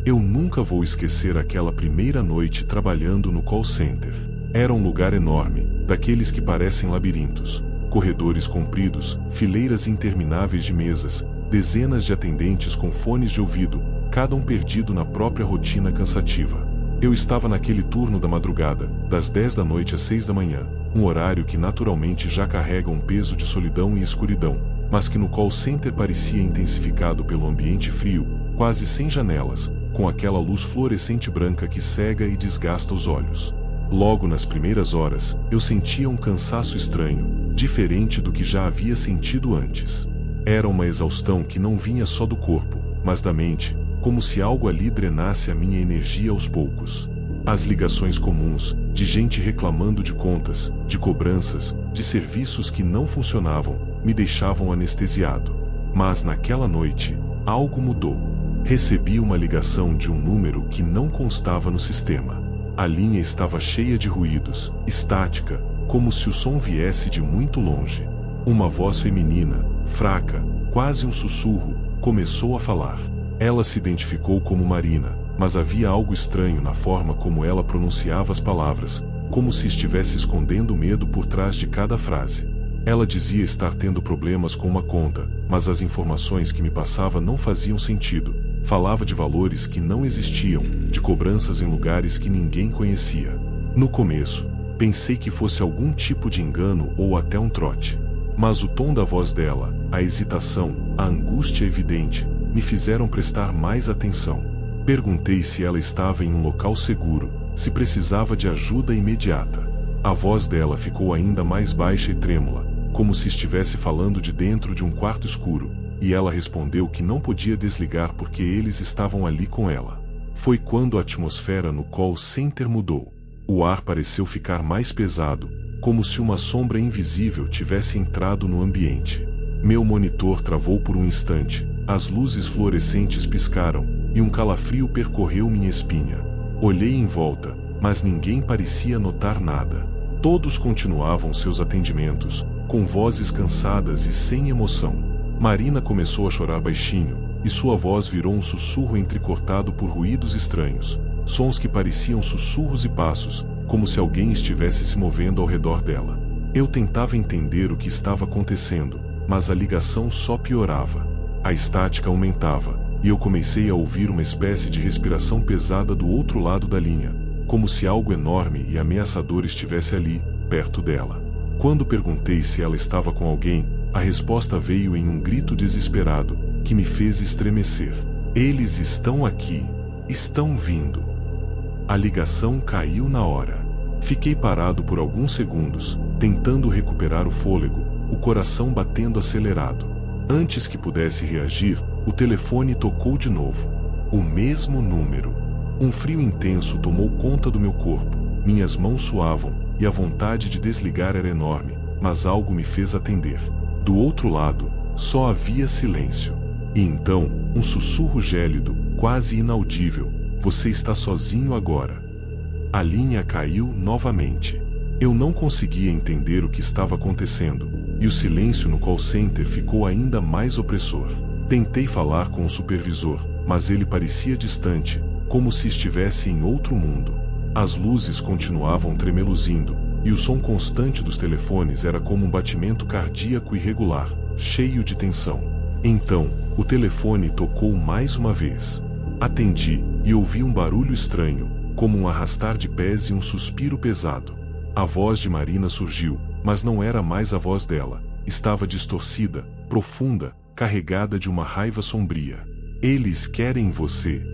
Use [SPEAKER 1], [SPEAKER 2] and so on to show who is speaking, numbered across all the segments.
[SPEAKER 1] Eu nunca vou esquecer aquela primeira noite trabalhando no call center. Era um lugar enorme, daqueles que parecem labirintos. Corredores compridos, fileiras intermináveis de mesas, dezenas de atendentes com fones de ouvido, cada um perdido na própria rotina cansativa. Eu estava naquele turno da madrugada, das 10 da noite às 6 da manhã, um horário que naturalmente já carrega um peso de solidão e escuridão, mas que no call center parecia intensificado pelo ambiente frio, quase sem janelas, com aquela luz fluorescente branca que cega e desgasta os olhos. Logo nas primeiras horas, eu sentia um cansaço estranho, diferente do que já havia sentido antes. Era uma exaustão que não vinha só do corpo, mas da mente, como se algo ali drenasse a minha energia aos poucos. As ligações comuns, de gente reclamando de contas, de cobranças, de serviços que não funcionavam, me deixavam anestesiado. Mas naquela noite, algo mudou. Recebi uma ligação de um número que não constava no sistema. A linha estava cheia de ruídos, estática, como se o som viesse de muito longe. Uma voz feminina, fraca, quase um sussurro, começou a falar. Ela se identificou como Marina, mas havia algo estranho na forma como ela pronunciava as palavras, como se estivesse escondendo medo por trás de cada frase. Ela dizia estar tendo problemas com uma conta, mas as informações que me passava não faziam sentido. Falava de valores que não existiam, de cobranças em lugares que ninguém conhecia. No começo, pensei que fosse algum tipo de engano ou até um trote. Mas o tom da voz dela, a hesitação, a angústia evidente, me fizeram prestar mais atenção. Perguntei se ela estava em um local seguro, se precisava de ajuda imediata. A voz dela ficou ainda mais baixa e trêmula, como se estivesse falando de dentro de um quarto escuro, e ela respondeu que não podia desligar porque eles estavam ali com ela. Foi quando a atmosfera no call center mudou. O ar pareceu ficar mais pesado, como se uma sombra invisível tivesse entrado no ambiente. Meu monitor travou por um instante, as luzes fluorescentes piscaram, e um calafrio percorreu minha espinha. Olhei em volta, mas ninguém parecia notar nada. Todos continuavam seus atendimentos, com vozes cansadas e sem emoção. Marina começou a chorar baixinho, e sua voz virou um sussurro entrecortado por ruídos estranhos, sons que pareciam sussurros e passos, como se alguém estivesse se movendo ao redor dela. Eu tentava entender o que estava acontecendo, mas a ligação só piorava. A estática aumentava, e eu comecei a ouvir uma espécie de respiração pesada do outro lado da linha, como se algo enorme e ameaçador estivesse ali, perto dela. Quando perguntei se ela estava com alguém, a resposta veio em um grito desesperado, que me fez estremecer. Eles estão aqui. Estão vindo. A ligação caiu na hora. Fiquei parado por alguns segundos, tentando recuperar o fôlego, o coração batendo acelerado. Antes que pudesse reagir, o telefone tocou de novo. O mesmo número. Um frio intenso tomou conta do meu corpo, minhas mãos suavam, e a vontade de desligar era enorme, mas algo me fez atender. Do outro lado, só havia silêncio. E então, um sussurro gélido, quase inaudível: "Você está sozinho agora." A linha caiu novamente. Eu não conseguia entender o que estava acontecendo, e o silêncio no call center ficou ainda mais opressor. Tentei falar com o supervisor, mas ele parecia distante, como se estivesse em outro mundo. As luzes continuavam tremeluzindo, e o som constante dos telefones era como um batimento cardíaco irregular, cheio de tensão. Então, o telefone tocou mais uma vez. Atendi, e ouvi um barulho estranho, como um arrastar de pés e um suspiro pesado. A voz de Marina surgiu, mas não era mais a voz dela. Estava distorcida, profunda, carregada de uma raiva sombria. "Eles querem você."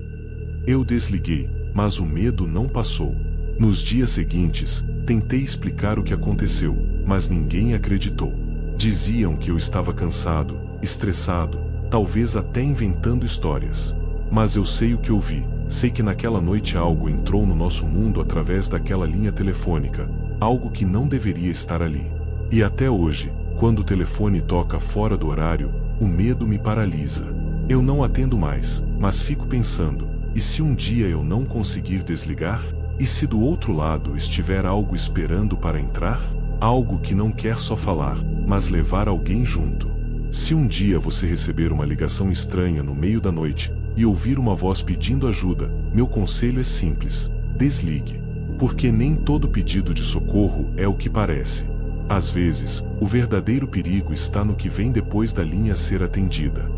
[SPEAKER 1] Eu desliguei, mas o medo não passou. Nos dias seguintes, tentei explicar o que aconteceu, mas ninguém acreditou. Diziam que eu estava cansado, estressado, talvez até inventando histórias. Mas eu sei o que ouvi. Sei que naquela noite algo entrou no nosso mundo através daquela linha telefônica, algo que não deveria estar ali. E até hoje, quando o telefone toca fora do horário, o medo me paralisa. Eu não atendo mais, mas fico pensando: e se um dia eu não conseguir desligar? E se do outro lado estiver algo esperando para entrar? Algo que não quer só falar, mas levar alguém junto. Se um dia você receber uma ligação estranha no meio da noite, e ouvir uma voz pedindo ajuda, meu conselho é simples: desligue. Porque nem todo pedido de socorro é o que parece. Às vezes, o verdadeiro perigo está no que vem depois da linha ser atendida.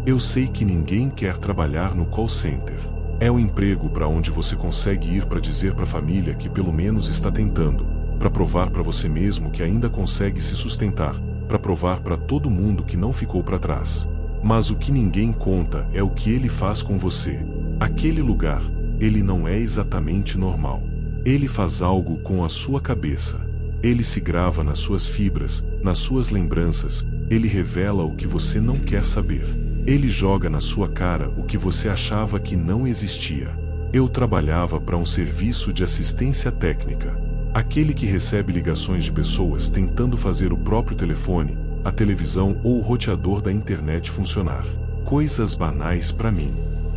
[SPEAKER 1] Eu sei que ninguém quer trabalhar no call center. É um emprego para onde você consegue ir para dizer para a família que pelo menos está tentando, para provar para você mesmo que ainda consegue se sustentar, para provar para todo mundo que não ficou para trás. Mas o que ninguém conta é o que ele faz com você. Aquele lugar, ele não é exatamente normal. Ele faz algo com a sua cabeça. Ele se grava nas suas fibras, nas suas lembranças. Ele revela o que você não quer saber. Ele joga na sua cara o que você achava que não existia. Eu trabalhava para um serviço de assistência técnica. Aquele que recebe ligações de pessoas tentando fazer o próprio telefone, a televisão ou o roteador da internet funcionar. Coisas banais para mim.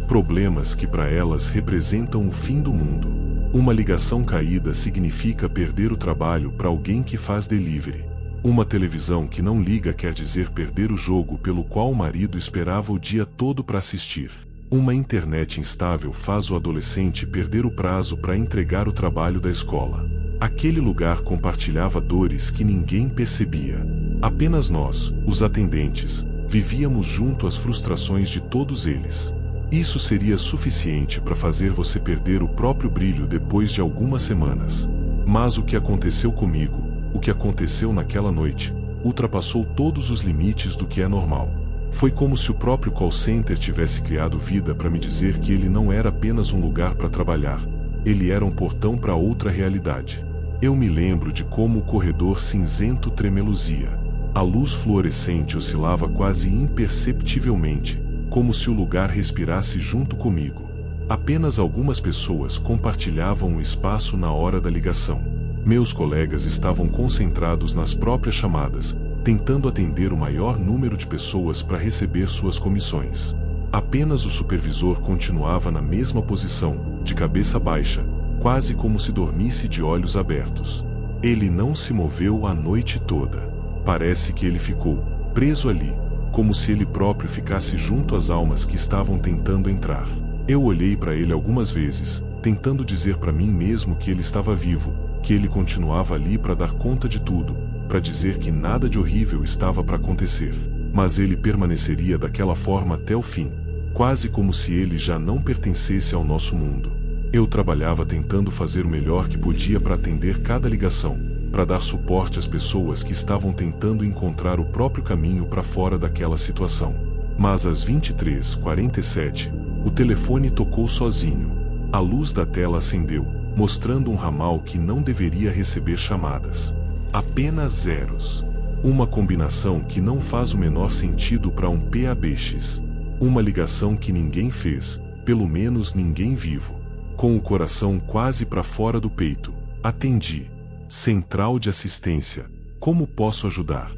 [SPEAKER 1] Problemas que para elas representam o fim do mundo. Uma ligação caída significa perder o trabalho para alguém que faz delivery. Uma televisão que não liga quer dizer perder o jogo pelo qual o marido esperava o dia todo para assistir. Uma internet instável faz o adolescente perder o prazo para entregar o trabalho da escola. Aquele lugar compartilhava dores que ninguém percebia. Apenas nós, os atendentes, vivíamos junto às frustrações de todos eles. Isso seria suficiente para fazer você perder o próprio brilho depois de algumas semanas. Mas o que aconteceu comigo, o que aconteceu naquela noite, ultrapassou todos os limites do que é normal. Foi como se o próprio call center tivesse criado vida para me dizer que ele não era apenas um lugar para trabalhar, ele era um portão para outra realidade. Eu me lembro de como o corredor cinzento tremeluzia. A luz fluorescente oscilava quase imperceptivelmente, como se o lugar respirasse junto comigo. Apenas algumas pessoas compartilhavam o espaço na hora da ligação. Meus colegas estavam concentrados nas próprias chamadas, tentando atender o maior número de pessoas para receber suas comissões. Apenas o supervisor continuava na mesma posição, de cabeça baixa, quase como se dormisse de olhos abertos. Ele não se moveu a noite toda. Parece que ele ficou preso ali, como se ele próprio ficasse junto às almas que estavam tentando entrar. Eu olhei para ele algumas vezes, tentando dizer para mim mesmo que ele estava vivo, que ele continuava ali para dar conta de tudo, para dizer que nada de horrível estava para acontecer. Mas ele permaneceria daquela forma até o fim, quase como se ele já não pertencesse ao nosso mundo. Eu trabalhava tentando fazer o melhor que podia para atender cada ligação, para dar suporte às pessoas que estavam tentando encontrar o próprio caminho para fora daquela situação. Mas às 23h47, o telefone tocou sozinho. A luz da tela acendeu, mostrando um ramal que não deveria receber chamadas. Apenas zeros. Uma combinação que não faz o menor sentido para um PABX. Uma ligação que ninguém fez, pelo menos ninguém vivo. Com o coração quase para fora do peito, atendi. Central de assistência, como posso ajudar?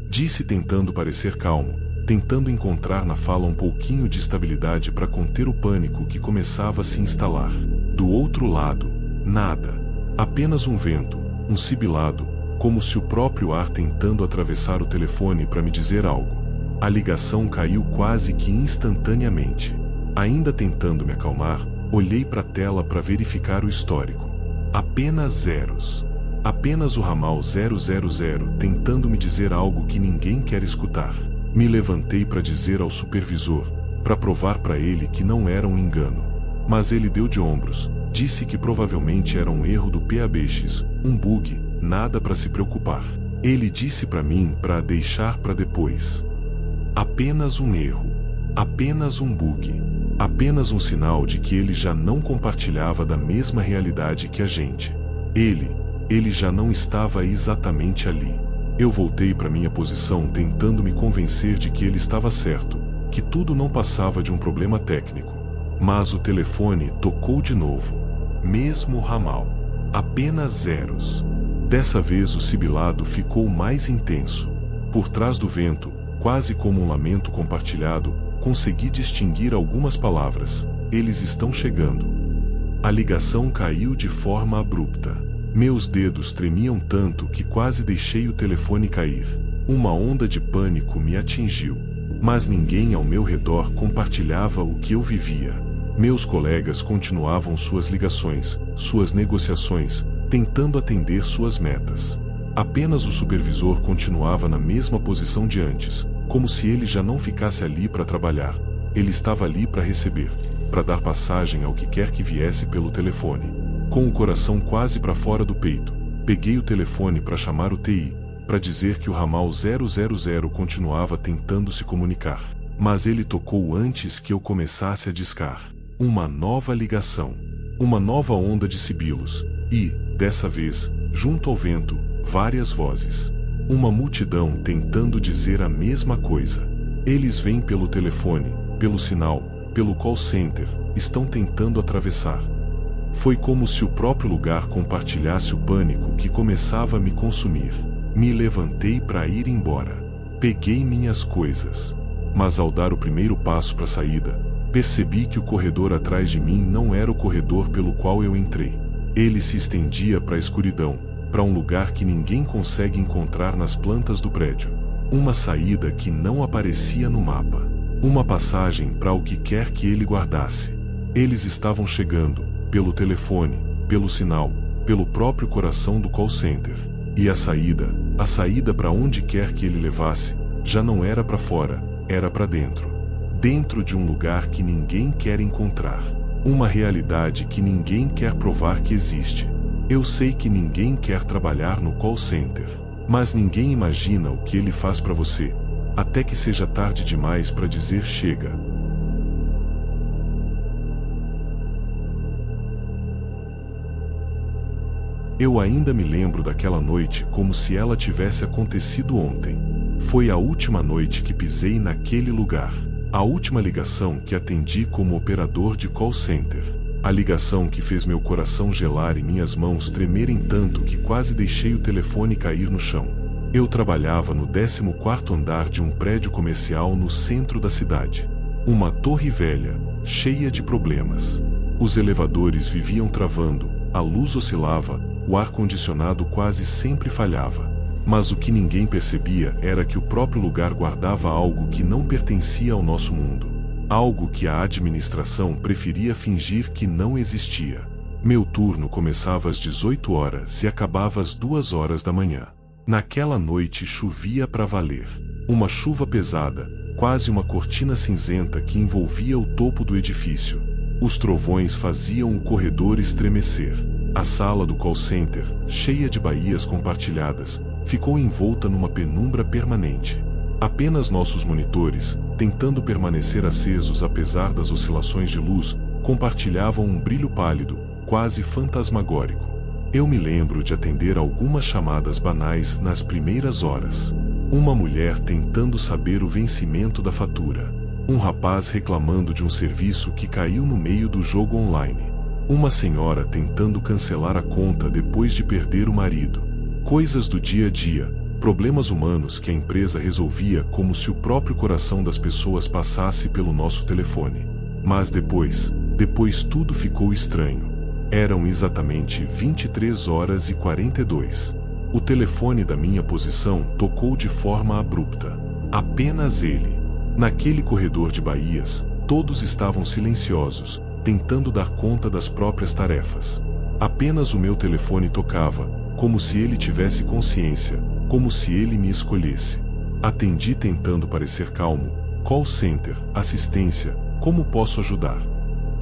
[SPEAKER 1] Disse tentando parecer calmo, tentando encontrar na fala um pouquinho de estabilidade para conter o pânico que começava a se instalar. Do outro lado, nada. Apenas um vento, um sibilado, como se o próprio ar tentando atravessar o telefone para me dizer algo. A ligação caiu quase que instantaneamente. Ainda tentando me acalmar, olhei para a tela para verificar o histórico. Apenas zeros. Apenas o ramal 000 tentando me dizer algo que ninguém quer escutar. Me levantei para dizer ao supervisor, para provar para ele que não era um engano. Mas ele deu de ombros, disse que provavelmente era um erro do PABX, um bug, nada para se preocupar. Ele disse para mim para deixar para depois. Apenas um erro. Apenas um bug. Apenas um sinal de que ele já não compartilhava da mesma realidade que a gente. Ele já não estava exatamente ali. Eu voltei para minha posição tentando me convencer de que ele estava certo, que tudo não passava de um problema técnico. Mas o telefone tocou de novo. Mesmo ramal. Apenas zeros. Dessa vez o sibilado ficou mais intenso. Por trás do vento, quase como um lamento compartilhado, consegui distinguir algumas palavras. Eles estão chegando. A ligação caiu de forma abrupta. Meus dedos tremiam tanto que quase deixei o telefone cair. Uma onda de pânico me atingiu. Mas ninguém ao meu redor compartilhava o que eu vivia. Meus colegas continuavam suas ligações, suas negociações, tentando atender suas metas. Apenas o supervisor continuava na mesma posição de antes, como se ele já não ficasse ali para trabalhar. Ele estava ali para receber, para dar passagem ao que quer que viesse pelo telefone. Com o coração quase para fora do peito, peguei o telefone para chamar o TI, para dizer que o ramal 000 continuava tentando se comunicar. Mas ele tocou antes que eu começasse a discar. Uma nova ligação. Uma nova onda de sibilos. E, dessa vez, junto ao vento, várias vozes. Uma multidão tentando dizer a mesma coisa. Eles vêm pelo telefone, pelo sinal, pelo call center, estão tentando atravessar. Foi como se o próprio lugar compartilhasse o pânico que começava a me consumir. Me levantei para ir embora. Peguei minhas coisas. Mas ao dar o primeiro passo para a saída, percebi que o corredor atrás de mim não era o corredor pelo qual eu entrei. Ele se estendia para a escuridão, para um lugar que ninguém consegue encontrar nas plantas do prédio. Uma saída que não aparecia no mapa. Uma passagem para o que quer que ele guardasse. Eles estavam chegando, pelo telefone, pelo sinal, pelo próprio coração do call center. E a saída para onde quer que ele levasse, já não era para fora, era para dentro. Dentro de um lugar que ninguém quer encontrar. Uma realidade que ninguém quer provar que existe. Eu sei que ninguém quer trabalhar no call center, mas ninguém imagina o que ele faz para você, até que seja tarde demais para dizer chega. Eu ainda me lembro daquela noite como se ela tivesse acontecido ontem. Foi a última noite que pisei naquele lugar. A última ligação que atendi como operador de call center. A ligação que fez meu coração gelar e minhas mãos tremerem tanto que quase deixei o telefone cair no chão. Eu trabalhava no 14º andar de um prédio comercial no centro da cidade. Uma torre velha, cheia de problemas. Os elevadores viviam travando, a luz oscilava, o ar-condicionado quase sempre falhava. Mas o que ninguém percebia era que o próprio lugar guardava algo que não pertencia ao nosso mundo. Algo que a administração preferia fingir que não existia. Meu turno começava às 18 horas e acabava às 2 horas da manhã. Naquela noite chovia para valer. Uma chuva pesada, quase uma cortina cinzenta que envolvia o topo do edifício. Os trovões faziam o corredor estremecer. A sala do call center, cheia de baías compartilhadas, ficou envolta numa penumbra permanente. Apenas nossos monitores, tentando permanecer acesos apesar das oscilações de luz, compartilhavam um brilho pálido, quase fantasmagórico. Eu me lembro de atender algumas chamadas banais nas primeiras horas. Uma mulher tentando saber o vencimento da fatura. Um rapaz reclamando de um serviço que caiu no meio do jogo online. Uma senhora tentando cancelar a conta depois de perder o marido. Coisas do dia a dia, problemas humanos que a empresa resolvia como se o próprio coração das pessoas passasse pelo nosso telefone. Mas depois tudo ficou estranho. Eram exatamente 23 horas e 42. O telefone da minha posição tocou de forma abrupta. Apenas ele. Naquele corredor de baías, todos estavam silenciosos, tentando dar conta das próprias tarefas. Apenas o meu telefone tocava, como se ele tivesse consciência, como se ele me escolhesse. Atendi tentando parecer calmo. Call center, assistência, como posso ajudar?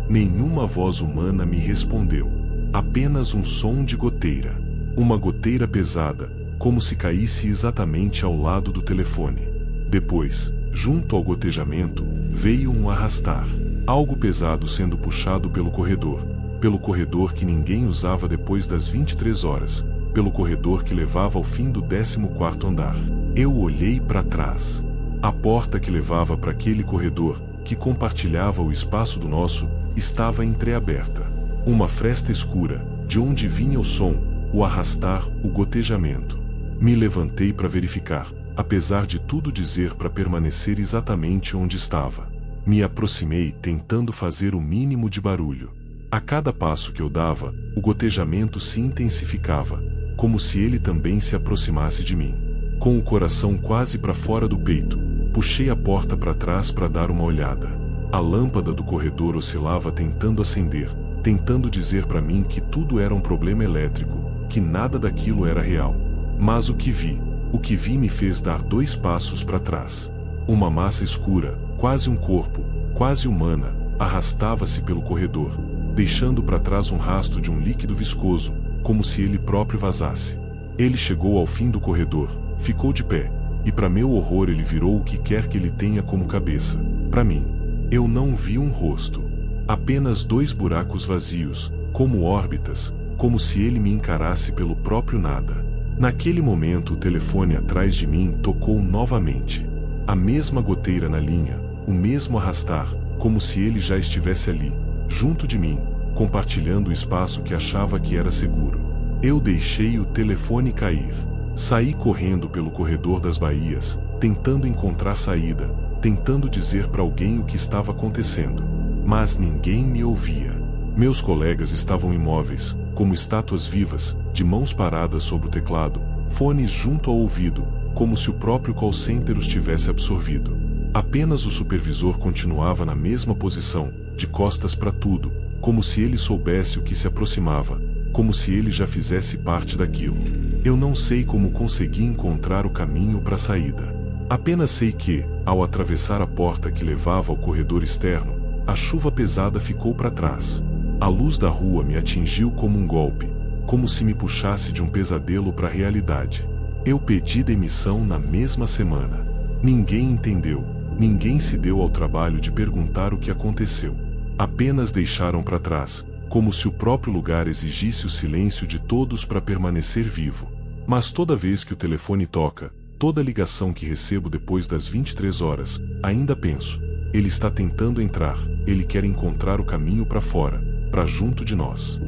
[SPEAKER 1] Nenhuma voz humana me respondeu. Apenas um som de goteira. Uma goteira pesada, como se caísse exatamente ao lado do telefone. Depois, junto ao gotejamento, veio um arrastar. Algo pesado sendo puxado pelo corredor que ninguém usava depois das 23 horas, pelo corredor que levava ao fim do 14º andar. Eu olhei para trás. A porta que levava para aquele corredor, que compartilhava o espaço do nosso, estava entreaberta. Uma fresta escura, de onde vinha o som, o arrastar, o gotejamento. Me levantei para verificar, apesar de tudo dizer para permanecer exatamente onde estava. Me aproximei tentando fazer o mínimo de barulho. A cada passo que eu dava, o gotejamento se intensificava, como se ele também se aproximasse de mim. Com o coração quase para fora do peito, puxei a porta para trás para dar uma olhada. A lâmpada do corredor oscilava tentando acender, tentando dizer para mim que tudo era um problema elétrico, que nada daquilo era real. Mas o que vi me fez dar 2 passos para trás. Uma massa escura, quase um corpo, quase humana, arrastava-se pelo corredor, deixando para trás um rastro de um líquido viscoso, como se ele próprio vazasse. Ele chegou ao fim do corredor, ficou de pé, e para meu horror ele virou o que quer que ele tenha como cabeça. Para mim, eu não vi um rosto. Apenas 2 buracos vazios, como órbitas, como se ele me encarasse pelo próprio nada. Naquele momento o telefone atrás de mim tocou novamente. A mesma goteira na linha, o mesmo arrastar, como se ele já estivesse ali, junto de mim, compartilhando o espaço que achava que era seguro. Eu deixei o telefone cair. Saí correndo pelo corredor das baías, tentando encontrar saída, tentando dizer para alguém o que estava acontecendo. Mas ninguém me ouvia. Meus colegas estavam imóveis, como estátuas vivas, de mãos paradas sobre o teclado, fones junto ao ouvido, como se o próprio call center os tivesse absorvido. Apenas o supervisor continuava na mesma posição, de costas para tudo, como se ele soubesse o que se aproximava, como se ele já fizesse parte daquilo. Eu não sei como consegui encontrar o caminho para a saída. Apenas sei que, ao atravessar a porta que levava ao corredor externo, a chuva pesada ficou para trás. A luz da rua me atingiu como um golpe, como se me puxasse de um pesadelo para a realidade. Eu pedi demissão na mesma semana. Ninguém entendeu, ninguém se deu ao trabalho de perguntar o que aconteceu. Apenas deixaram para trás, como se o próprio lugar exigisse o silêncio de todos para permanecer vivo. Mas toda vez que o telefone toca, toda ligação que recebo depois das 23 horas, ainda penso, ele está tentando entrar, ele quer encontrar o caminho para fora, para junto de nós.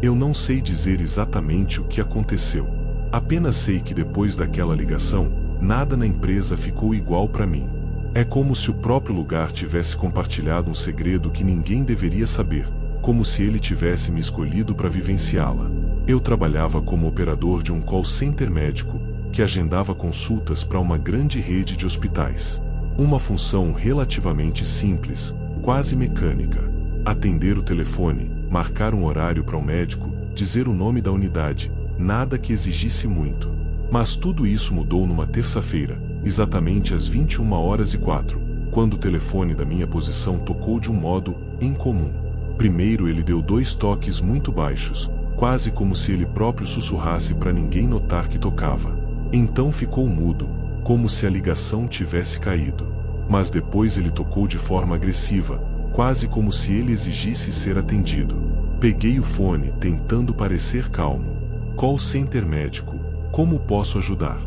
[SPEAKER 1] Eu não sei dizer exatamente o que aconteceu. Apenas sei que depois daquela ligação, nada na empresa ficou igual para mim. É como se o próprio lugar tivesse compartilhado um segredo que ninguém deveria saber, como se ele tivesse me escolhido para vivenciá-la. Eu trabalhava como operador de um call center médico, que agendava consultas para uma grande rede de hospitais. Uma função relativamente simples, quase mecânica. Atender o telefone, marcar um horário para um médico, dizer o nome da unidade, nada que exigisse muito. Mas tudo isso mudou numa terça-feira, exatamente às 21h04, quando o telefone da minha posição tocou de um modo incomum. Primeiro ele deu 2 toques muito baixos, quase como se ele próprio sussurrasse para ninguém notar que tocava. Então ficou mudo, como se a ligação tivesse caído. Mas depois ele tocou de forma agressiva, quase como se ele exigisse ser atendido. Peguei o fone, tentando parecer calmo. Call center médico, como posso ajudar?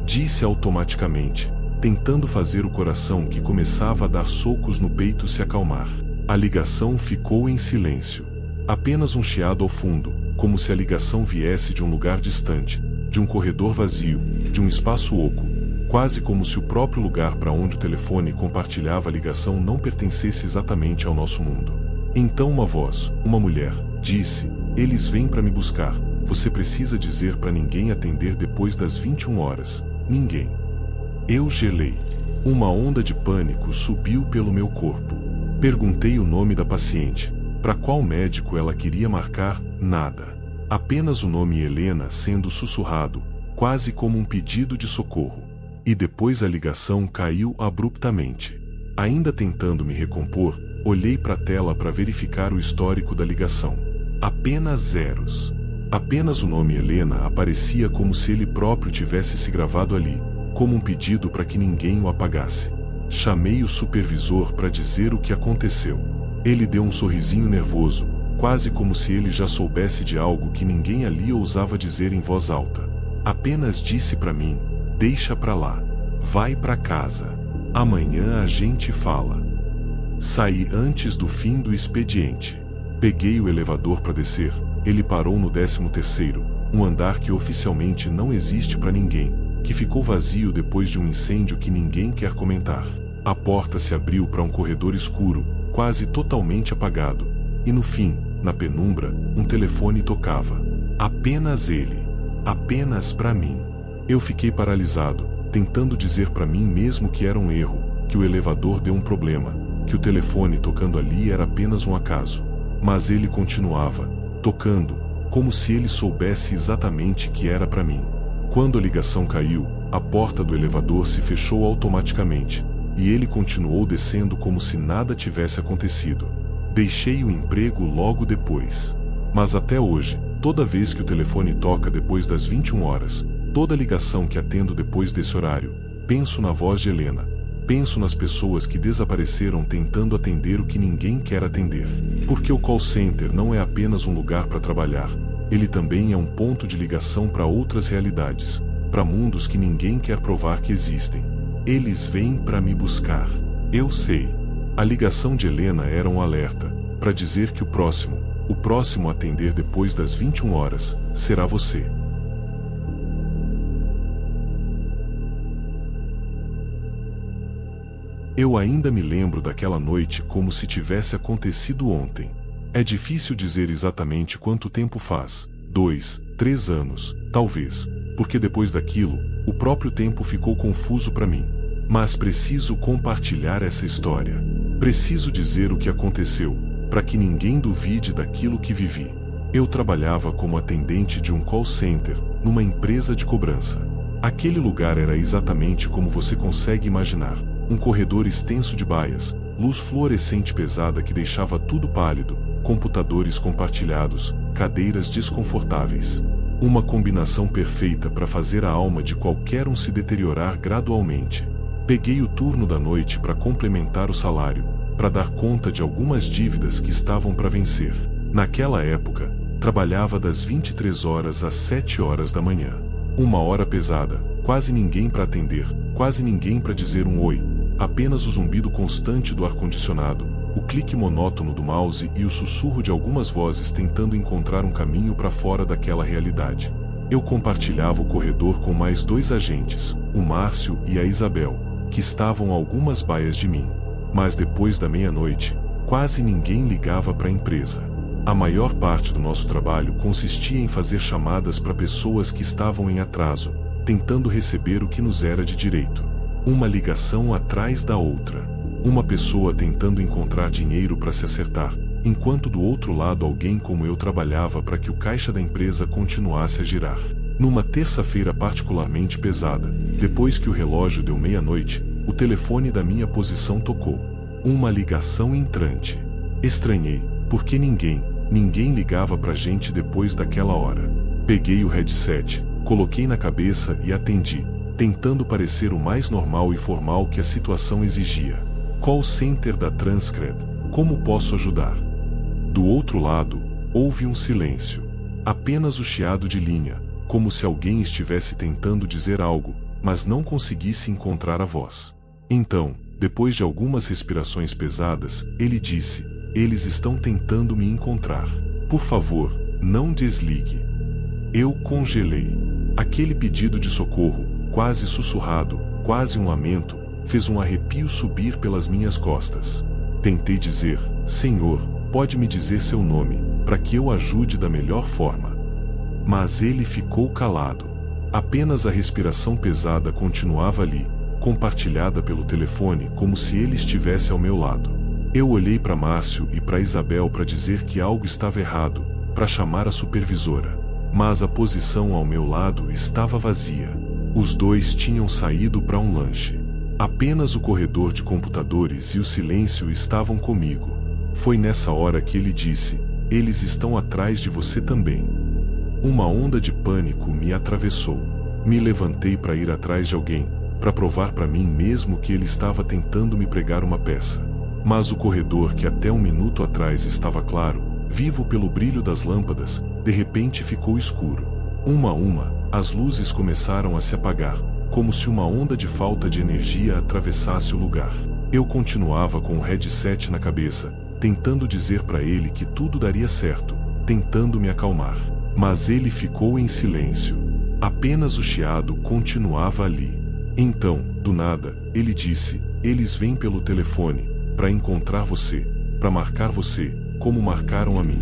[SPEAKER 1] Disse automaticamente, tentando fazer o coração que começava a dar socos no peito se acalmar. A ligação ficou em silêncio. Apenas um chiado ao fundo, como se a ligação viesse de um lugar distante, de um corredor vazio, de um espaço oco, quase como se o próprio lugar para onde o telefone compartilhava a ligação não pertencesse exatamente ao nosso mundo. Então uma voz, uma mulher, disse: "Eles vêm para me buscar. Você precisa dizer para ninguém atender depois das 21 horas. Ninguém." Eu gelei. Uma onda de pânico subiu pelo meu corpo. Perguntei o nome da paciente. Para qual médico ela queria marcar? Nada. Apenas o nome Helena sendo sussurrado, quase como um pedido de socorro. E depois a ligação caiu abruptamente. Ainda tentando me recompor, olhei para a tela para verificar o histórico da ligação. Apenas zeros. Apenas o nome Helena aparecia como se ele próprio tivesse se gravado ali, como um pedido para que ninguém o apagasse. Chamei o supervisor para dizer o que aconteceu. Ele deu um sorrisinho nervoso, quase como se ele já soubesse de algo que ninguém ali ousava dizer em voz alta. Apenas disse para mim: "Deixa pra lá. Vai pra casa. Amanhã a gente fala." Saí antes do fim do expediente. Peguei o elevador para descer. Ele parou no 13º, um andar que oficialmente não existe para ninguém, que ficou vazio depois de um incêndio que ninguém quer comentar. A porta se abriu para um corredor escuro, quase totalmente apagado, e no fim, na penumbra, um telefone tocava. Apenas ele. Apenas para mim. Eu fiquei paralisado, tentando dizer para mim mesmo que era um erro, que o elevador deu um problema, que o telefone tocando ali era apenas um acaso. Mas ele continuava, tocando, como se ele soubesse exatamente que era para mim. Quando a ligação caiu, a porta do elevador se fechou automaticamente, e ele continuou descendo como se nada tivesse acontecido. Deixei o emprego logo depois. Mas até hoje, toda vez que o telefone toca depois das 21 horas, toda ligação que atendo depois desse horário, penso na voz de Helena. Penso nas pessoas que desapareceram tentando atender o que ninguém quer atender. Porque o call center não é apenas um lugar para trabalhar, ele também é um ponto de ligação para outras realidades, para mundos que ninguém quer provar que existem. Eles vêm para me buscar. Eu sei. A ligação de Helena era um alerta, para dizer que o próximo a atender depois das 21 horas, será você. Eu ainda me lembro daquela noite como se tivesse acontecido ontem. É difícil dizer exatamente quanto tempo faz, 2, 3 anos, talvez, porque depois daquilo, o próprio tempo ficou confuso para mim. Mas preciso compartilhar essa história. Preciso dizer o que aconteceu, para que ninguém duvide daquilo que vivi. Eu trabalhava como atendente de um call center, numa empresa de cobrança. Aquele lugar era exatamente como você consegue imaginar. Um corredor extenso de baias, luz fluorescente pesada que deixava tudo pálido, computadores compartilhados, cadeiras desconfortáveis. Uma combinação perfeita para fazer a alma de qualquer um se deteriorar gradualmente. Peguei o turno da noite para complementar o salário, para dar conta de algumas dívidas que estavam para vencer. Naquela época, trabalhava das 23 horas às 7 horas da manhã. Uma hora pesada, quase ninguém para atender, quase ninguém para dizer um oi. Apenas o zumbido constante do ar-condicionado, o clique monótono do mouse e o sussurro de algumas vozes tentando encontrar um caminho para fora daquela realidade. Eu compartilhava o corredor com mais 2 agentes, o Márcio e a Isabel, que estavam a algumas baias de mim. Mas depois da meia-noite, quase ninguém ligava para a empresa. A maior parte do nosso trabalho consistia em fazer chamadas para pessoas que estavam em atraso, tentando receber o que nos era de direito. Uma ligação atrás da outra. Uma pessoa tentando encontrar dinheiro para se acertar, enquanto do outro lado alguém como eu trabalhava para que o caixa da empresa continuasse a girar. Numa terça-feira particularmente pesada, depois que o relógio deu meia-noite, o telefone da minha posição tocou. Uma ligação entrante. Estranhei, porque ninguém ligava pra gente depois daquela hora. Peguei o headset, coloquei na cabeça e atendi, tentando parecer o mais normal e formal que a situação exigia. Call center da Transcred, como posso ajudar? Do outro lado, houve um silêncio. Apenas o chiado de linha, como se alguém estivesse tentando dizer algo, mas não conseguisse encontrar a voz. Então, depois de algumas respirações pesadas, ele disse: "Eles estão tentando me encontrar. Por favor, não desligue." Eu congelei. Aquele pedido de socorro, quase sussurrado, quase um lamento, fez um arrepio subir pelas minhas costas. Tentei dizer: "Senhor, pode me dizer seu nome, para que eu ajude da melhor forma." Mas ele ficou calado. Apenas a respiração pesada continuava ali, compartilhada pelo telefone como se ele estivesse ao meu lado. Eu olhei para Márcio e para Isabel para dizer que algo estava errado, para chamar a supervisora. Mas a posição ao meu lado estava vazia. Os dois tinham saído para um lanche. Apenas o corredor de computadores e o silêncio estavam comigo. Foi nessa hora que ele disse: "Eles estão atrás de você também." Uma onda de pânico me atravessou. Me levantei para ir atrás de alguém, para provar para mim mesmo que ele estava tentando me pregar uma peça. Mas o corredor que até um minuto atrás estava claro, vivo pelo brilho das lâmpadas, de repente ficou escuro. Uma a uma, as luzes começaram a se apagar, como se uma onda de falta de energia atravessasse o lugar. Eu continuava com o headset na cabeça, tentando dizer para ele que tudo daria certo, tentando me acalmar. Mas ele ficou em silêncio. Apenas o chiado continuava ali. Então, do nada, ele disse: eles vêm pelo telefone, para encontrar você, para marcar você, como marcaram a mim.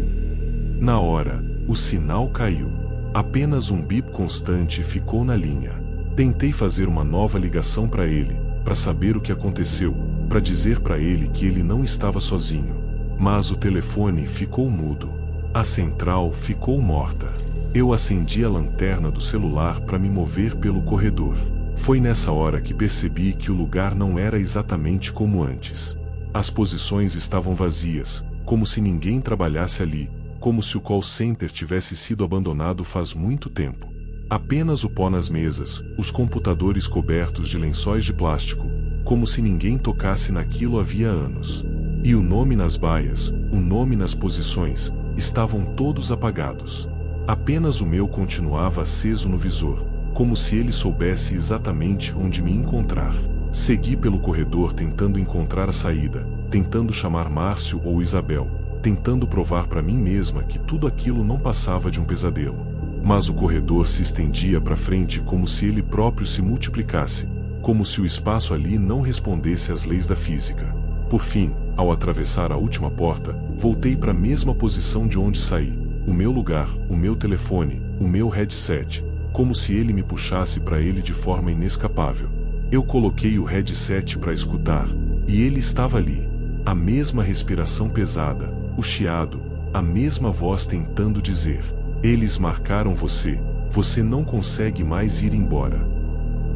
[SPEAKER 1] Na hora, o sinal caiu. Apenas um bip constante ficou na linha. Tentei fazer uma nova ligação para ele, para saber o que aconteceu, para dizer para ele que ele não estava sozinho. Mas o telefone ficou mudo. A central ficou morta. Eu acendi a lanterna do celular para me mover pelo corredor. Foi nessa hora que percebi que o lugar não era exatamente como antes. As posições estavam vazias, como se ninguém trabalhasse ali, como se o call center tivesse sido abandonado faz muito tempo. Apenas o pó nas mesas, os computadores cobertos de lençóis de plástico, como se ninguém tocasse naquilo havia anos. E o nome nas baias, o nome nas posições, estavam todos apagados. Apenas o meu continuava aceso no visor, como se ele soubesse exatamente onde me encontrar. Segui pelo corredor tentando encontrar a saída, tentando chamar Márcio ou Isabel, tentando provar para mim mesma que tudo aquilo não passava de um pesadelo. Mas o corredor se estendia para frente como se ele próprio se multiplicasse, como se o espaço ali não respondesse às leis da física. Por fim, ao atravessar a última porta, voltei para a mesma posição de onde saí. O meu lugar, o meu telefone, o meu headset, como se ele me puxasse para ele de forma inescapável. Eu coloquei o headset para escutar, e ele estava ali. A mesma respiração pesada, o chiado, a mesma voz tentando dizer: eles marcaram você, você não consegue mais ir embora.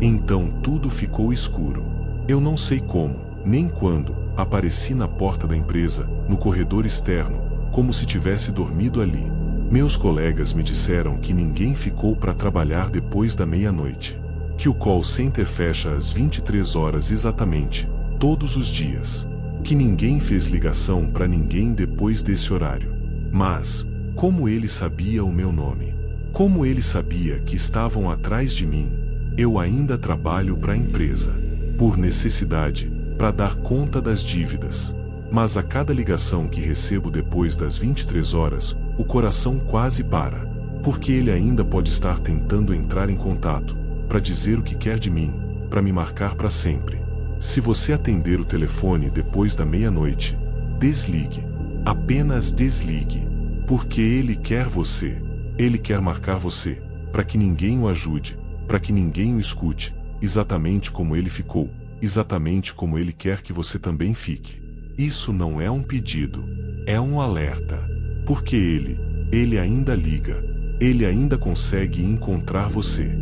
[SPEAKER 1] Então tudo ficou escuro. Eu não sei como, nem quando, apareci na porta da empresa, no corredor externo, como se tivesse dormido ali. Meus colegas me disseram que ninguém ficou para trabalhar depois da meia-noite. Que o call center fecha às 23 horas exatamente, todos os dias. Que ninguém fez ligação para ninguém depois desse horário. Mas, como ele sabia o meu nome? Como ele sabia que estavam atrás de mim? Eu ainda trabalho para a empresa. Por necessidade, para dar conta das dívidas. Mas a cada ligação que recebo depois das 23 horas, o coração quase para. Porque ele ainda pode estar tentando entrar em contato, para dizer o que quer de mim, para me marcar para sempre. Se você atender o telefone depois da meia-noite, desligue. Apenas desligue. Porque ele quer você. Ele quer marcar você, para que ninguém o ajude, para que ninguém o escute, exatamente como ele ficou, exatamente como ele quer que você também fique. Isso não é um pedido, é um alerta. Porque ele ainda liga, ele ainda consegue encontrar você.